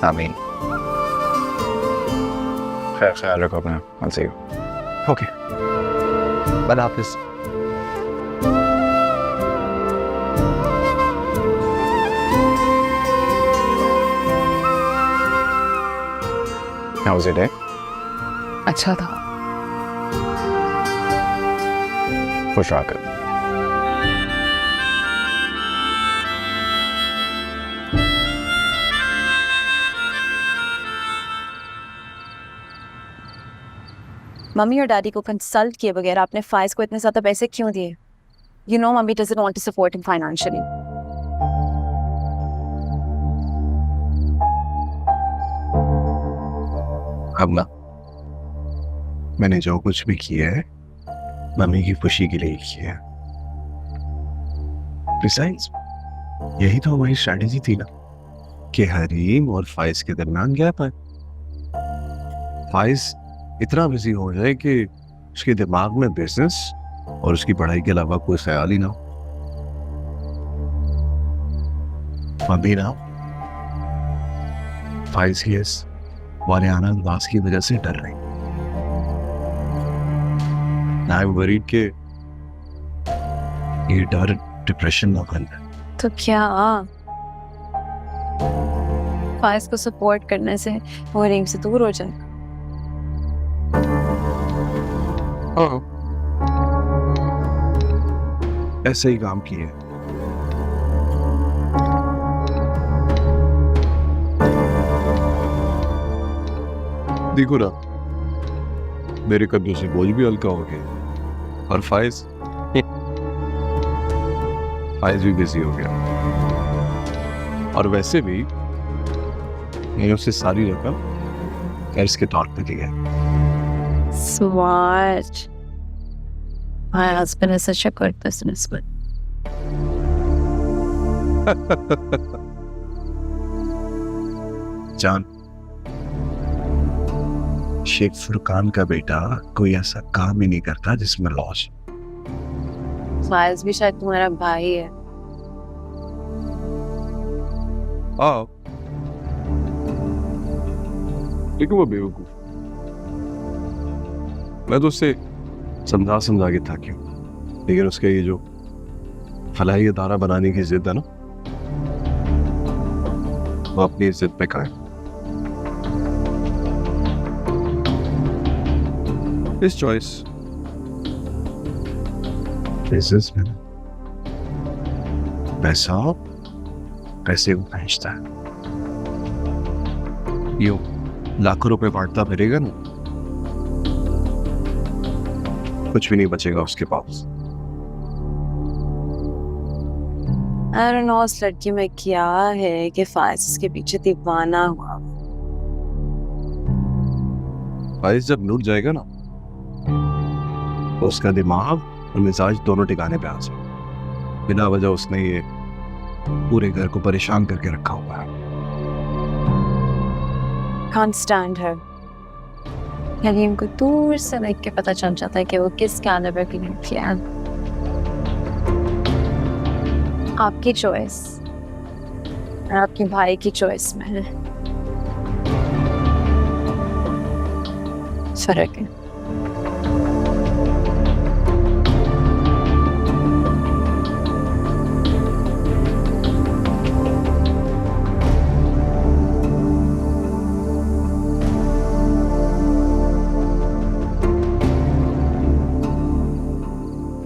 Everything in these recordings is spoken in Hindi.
आमीन। खैर ख्याल रखो अपना। I'll see you. ओके, बड़ा हाफिज। How was your day? अच्छा था। खुश रहा कर। मम्मी और डैडी को कंसल्ट किए बगैर आपने फाइज को इतने ज्यादा पैसे क्यों दिए? You know mummy doesn't want to support him financially. अब ना, मैंने जो कुछ भी किया है मम्मी की खुशी के लिए किया है। Besides, यही तो हमारी स्ट्रैटेजी थी ना कि हरीम और फाइज के दरमियान गैप है। फाइज इतना बिजी हो जाए कि उसके दिमाग में बिजनेस और उसकी पढ़ाई के अलावा कोई ख्याल ही ना हो। मम्मी ना फाइज की इस वालियाना अंदाज की वजह से डर रही। आई एम वरीड के ये डर डिप्रेशन ना बन जाए। तो क्या फाइज को सपोर्ट करने से वो रीम से दूर हो जाए? ऐसे ही काम किए। देखो ना, मेरे कंधों से बोझ भी हल्का हो गया और फाइज भी बिजी हो गया। और वैसे भी मैंने उससे सारी रकम कर्ज के तौर पे दी है। Smart. My husband is such a good businessman. जान, शेख फुरकान का बेटा कोई ऐसा काम ही नहीं करता जिसमें लॉस। फाइज भी शायद तुम्हारा भाई है। हाँ, लेकिन वो बेवकूफ। मैं तो उससे समझा के था क्यों, लेकिन उसके ये जो फलाही अदारा बनाने की जिद है ना, वो अपनी जिद पे कायम। इस चॉइस बिजनेस में पैसा पैसे को पहुंचता है। यूं लाखों रुपए बांटता फिरेगा ना, कुछ भी नहीं बचेगा उसके पास। I don't know उस लड़की में क्या है कि फाइज उसके पीछे दीवाना हुआ। फाइज जब लूट जाएगा ना, तो उसका दिमाग और मिजाज दोनों ठिकाने पे आ जाए। बिना वजह उसने ये पूरे घर को परेशान करके रखा हुआ है। Can't stand her. हलीम को दूर से देख के पता चल जाता है कि वो किस कैलिबर की लड़की है। आपकी चॉइस और आपके भाई की चॉइस में है फर्क है।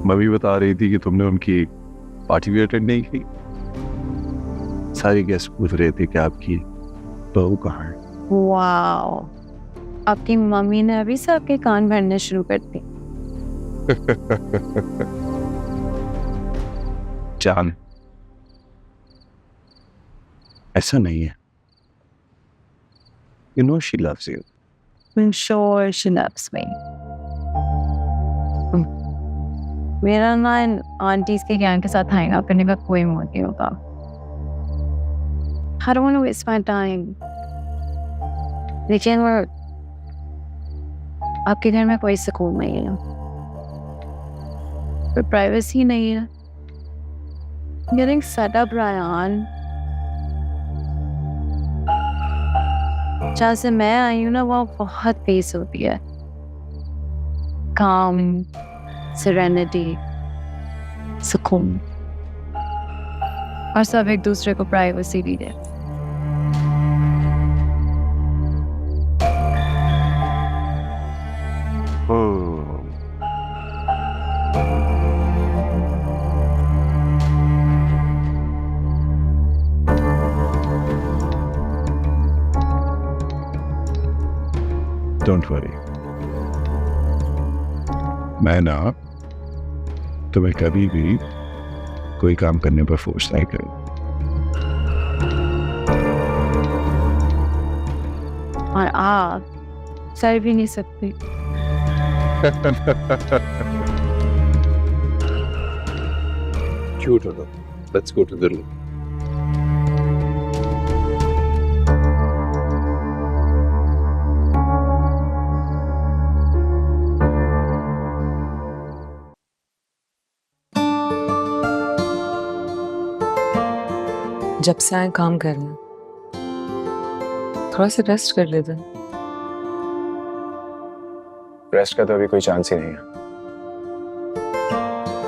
मम्मी बता रही थी कि तुमने उनकी पार्टी भी अटेंड नहीं की। सारी गेस्ट पूछ रहे थे कि आपकी बहू कहाँ है। वाओ, आपकी मम्मी ने अभी से आपके कान भरने शुरू कर दी। जान, ऐसा नहीं है। You know she loves you. I'm sure she loves me. मेरा ना इन आंटीज के गैंग के साथ हैंग आउट करने का कोई मूड नहीं होता। I don't want to waste my time. लेकिन वो आपके घर में कोई सुकून नहीं है, कोई प्राइवेसी नहीं है। Getting set up, Ryan. जहाँ से मैं आई हूँ ना वहाँ बहुत पीस होती है, काम, सेरेनिटी, सुकून, और सब एक दूसरे को प्राइवेसी भी दे। डोंट वरी, मैं ना तुम्हें कभी भी कोई काम करने पर फोर्स नहीं करूँ। और आप सह भी नहीं सकते। क्यूट हो तो let's go to the room. जब से आए काम करना, थोड़ा सा रेस्ट कर लेते। रेस्ट का तो अभी कोई चांस ही नहीं है।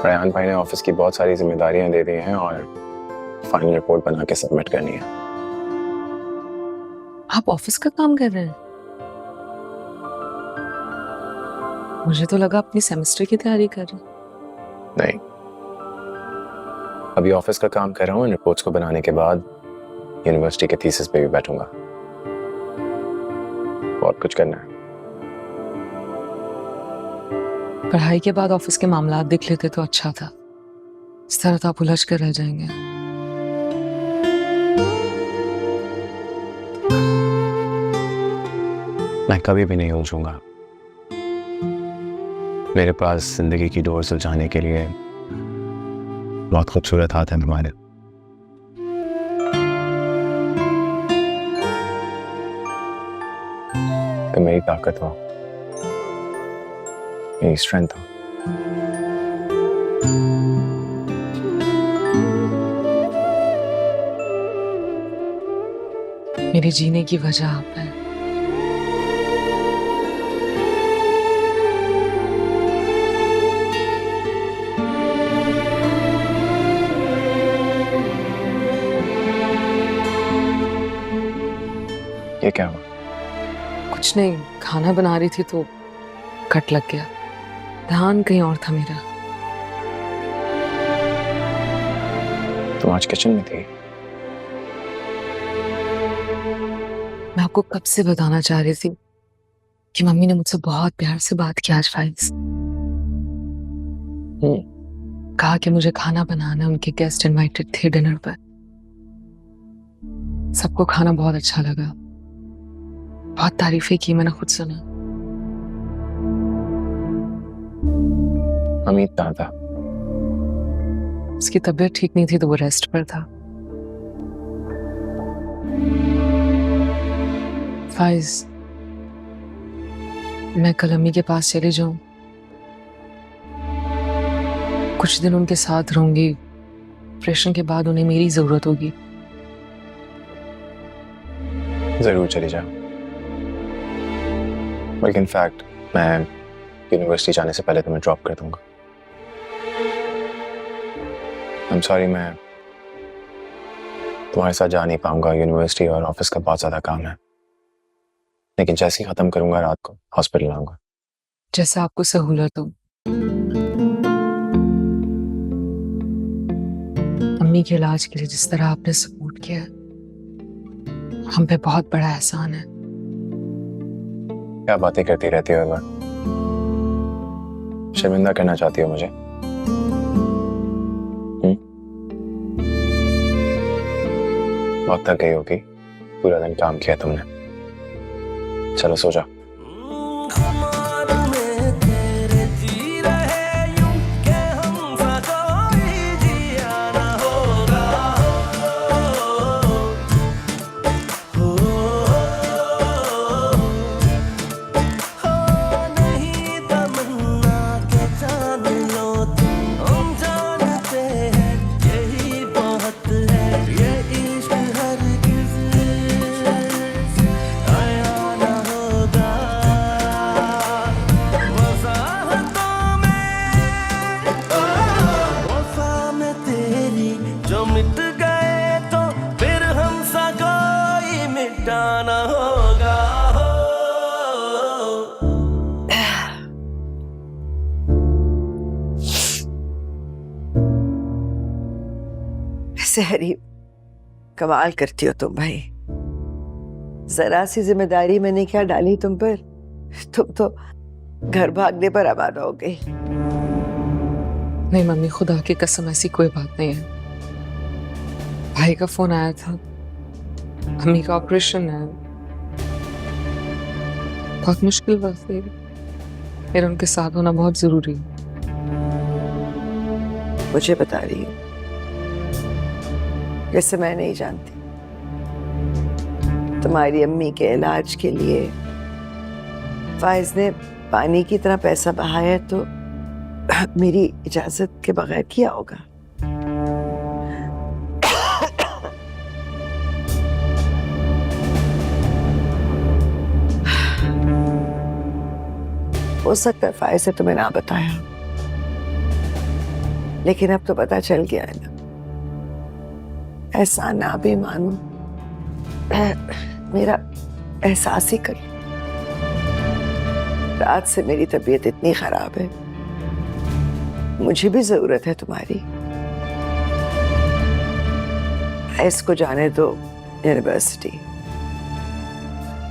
रेहान भाई ने ऑफिस की बहुत सारी जिम्मेदारियां दे दी हैं और फाइनल रिपोर्ट बना के सबमिट करनी है। आप ऑफिस का काम कर रहे हैं? मुझे तो लगा अपनी सेमेस्टर की तैयारी कर रहे हैं। नहीं, अभी ऑफिस का काम कर रहा हूँ। रिपोर्ट्स को बनाने के बाद यूनिवर्सिटी के थीसिस पे भी बैठूंगा। बहुत कुछ करना है। पढ़ाई के बाद ऑफिस के मामला देख लेते तो अच्छा था, इस तरह तो आप उलझ कर रह जाएंगे। मैं कभी भी नहीं उलझूंगा। मेरे पास जिंदगी की डोर सुलझाने के लिए बहुत खूबसूरत हाथ है हमारे। तो मेरी ताकत हो, मेरी स्ट्रेंथ हो। मेरे जीने की वजह आप हैं। ये क्या हुआ? कुछ नहीं, खाना बना रही थी तो कट लग गया। ध्यान कहीं और था मेरा। तुम आज किचन में थी? मैं आपको कब से बताना चाह रही थी कि मम्मी ने मुझसे बहुत प्यार से बात की आज फाइल्स। कहा कि मुझे खाना बनाना, उनके गेस्ट इनवाइटेड थे डिनर पर। सबको खाना बहुत अच्छा लगा, बहुत तारीफें की, मैंने खुद सुना। अमित कहाँ था? उसकी तबीयत ठीक नहीं थी तो वो रेस्ट पर था। फाइज, मैं कल अम्मी के पास चली जाऊं, कुछ दिन उनके साथ रहूंगी। ऑपरेशन के बाद उन्हें मेरी जरूरत होगी। जरूर चली जाओ। बल्कि इनफैक्ट मैं यूनिवर्सिटी जाने से पहले तुम्हें ड्रॉप कर दूंगा। I'm sorry, मैं तुम्हारे साथ जा नहीं पाऊंगा। यूनिवर्सिटी और ऑफिस का बहुत ज्यादा काम है। लेकिन जैसे ही खत्म करूंगा रात को हॉस्पिटल आऊंगा। जैसा आपको सहूलत हो। अम्मी के इलाज के लिए जिस तरह आपने सपोर्ट किया, हम पे बहुत बड़ा एहसान है। क्या बातें करती रहती हो? एक बार शर्मिंदा करना चाहती हो मुझे? बहुत थक गई होगी, पूरा दिन काम किया तुमने। चलो सो जाओ। मिटाना होगा हो। सहरी, कमाल करती हो तुम भाई। जरा सी जिम्मेदारी मैंने क्या डाली तुम पर, तुम तो घर भागने पर आबाद हो गई। नहीं मम्मी, खुदा की कसम ऐसी कोई बात नहीं है। भाई का फोन आया था, अम्मी का ऑपरेशन है, बहुत मुश्किल वक्त है, फिर उनके साथ होना बहुत जरूरी है। मुझे बता रही हूँ, जैसे मैं नहीं जानती। तुम्हारी अम्मी के इलाज के लिए फाइज ने पानी की तरह पैसा बहाया है, तो मेरी इजाजत के बगैर किया होगा। हो सकता है फाइज से तुम्हें ना बताया, लेकिन अब तो पता चल गया है ना। ऐसा ना भी मानो, मेरा एहसास ही कर। रात से मेरी तबीयत इतनी खराब है, मुझे भी जरूरत है तुम्हारी। इसको जाने दो यूनिवर्सिटी,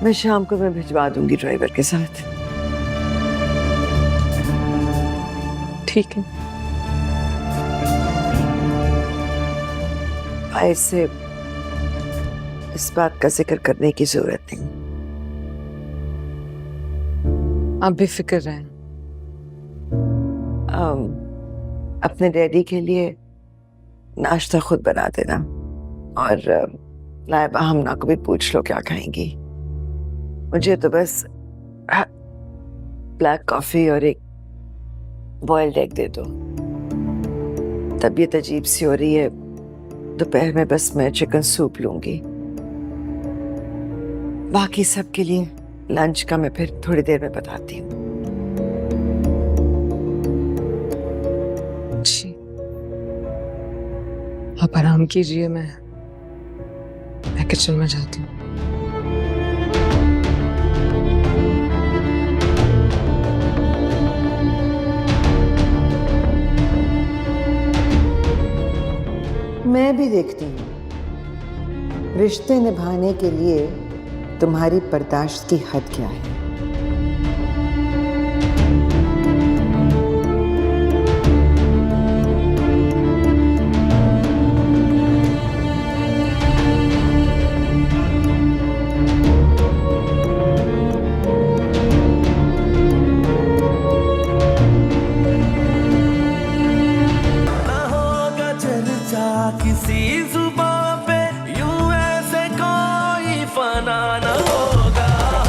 मैं शाम को मैं भिजवा दूंगी ड्राइवर के साथ। ठीक है। ऐसे इस बात का जिक्र करने की जरूरत नहीं। आप बेफिक्र रहें। अपने डैडी के लिए नाश्ता खुद बना देना, और लाइबा हमना को भी पूछ लो क्या खाएंगी। मुझे तो बस ब्लैक कॉफी और एक बॉइल्ड एग दे दो। तबीयत अजीब सी हो रही है, दोपहर में बस मैं चिकन सूप लूंगी। बाकी सब के लिए लंच का मैं फिर थोड़ी देर में बताती हूँ। जी, आप आराम कीजिए, मैं किचन में जाती हूँ। मैं भी देखती हूँ रिश्ते निभाने के लिए तुम्हारी बर्दाश्त की हद क्या है।